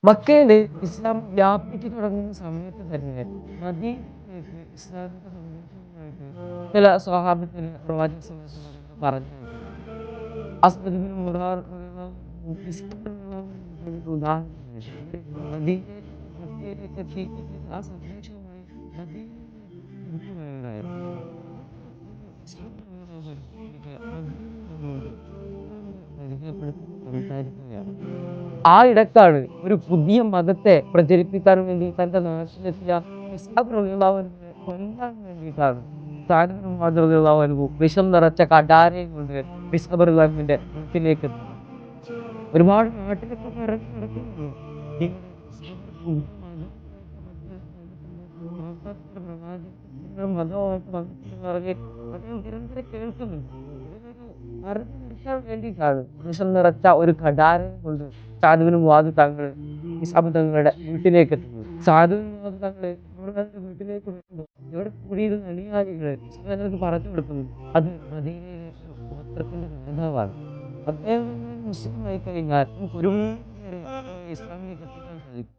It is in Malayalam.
മക്കയിൽ ഇസ്ലാം വ്യാപിച്ചു തുടങ്ങുന്ന സമയത്ത് തന്നെ മദീനയിലേക്ക് ഇസ്ലാമിക സന്ദേശവുമായിട്ട് ചില സ്വഹാബത്തിന് പ്രവാചക സല്ലല്ലാഹു അലൈഹി വസല്ലം പറഞ്ഞു അയക്കുന്നു. അസ്അദ് ബിൻ മുറാർ ഒരു ഉദാഹരണത്തിന് അവര് മക്കയിലേക്ക് എത്തി ആ സന്ദേശവുമായി മദീനയിലേക്ക് തിരിച്ചു വരികയായിരുന്നു. ഇസ്ലാം മദീനയിലുള്ളവരോട് ഇസ്ലാമിനെ പരിചയപ്പെടുത്തി സംസാരിക്കുകയാണ്. ആ ഇടക്കാണ് ഒരു പുതിയ മതത്തെ പ്രചരിപ്പിക്കാൻ വേണ്ടി തന്റെ നാട്ടിലെത്തിയ ഇസ്ഹാഖ് റളിയല്ലാഹു അൻഹുവിനെ കൊല്ലാൻ വേണ്ടിയിട്ടാണ് സഅദ് ബിൻ മുആദ് റളിയല്ലാഹു അൻഹു വിഷം നിറച്ച കഠാരയും കൊണ്ട് ഇസ്ഹാഖ് റളിയല്ലാഹു അൻഹുവിന്റെ വീട്ടിലേക്ക് എത്തുന്നത്. ഒരുപാട് നാട്ടിലൊക്കെ പരന്ന് നടക്കുന്നുണ്ട്. നിങ്ങള് പുതിയ മതമായിട്ട് മതമായിട്ട് വന്നിട്ടുണ്ടെന്ന് പറഞ്ഞ് അത് നിരന്തരം കേൾക്കുന്നുണ്ട്. ഇവരൊരു അറിവ് നിർത്താൻ വേണ്ടിയിട്ടാണ് വിഷം നിറച്ച ഒരു കഠാരയും കൊണ്ട് സഅദ് ബിൻ മുആദ് തങ്ങൾ ഇസ്ഹാഖ് തങ്ങളുടെ വീട്ടിലേക്ക് എത്തുന്നത്. സഅദ് ബിൻ മുആദ് തങ്ങൾ അവരുടെ വീട്ടിലേക്ക് വരുമ്പോൾ ഇവിടെ കൂടിയിരുന്ന അനുയായികള് ഇസ്ഹാഖ് തങ്ങൾക്ക് പറഞ്ഞു കൊടുക്കുന്നു അത് മദീനയിലെ ഒരു ഗോത്രത്തിന്റെ നേതാവാണ്. അദ്ദേഹം മുസ്ലിം ആയി കഴിഞ്ഞാൽ നമുക്ക് ഒരുപാട് പേരെ ഇസ്ലാമിലേക്ക് എത്തിക്കാൻ സാധിക്കും.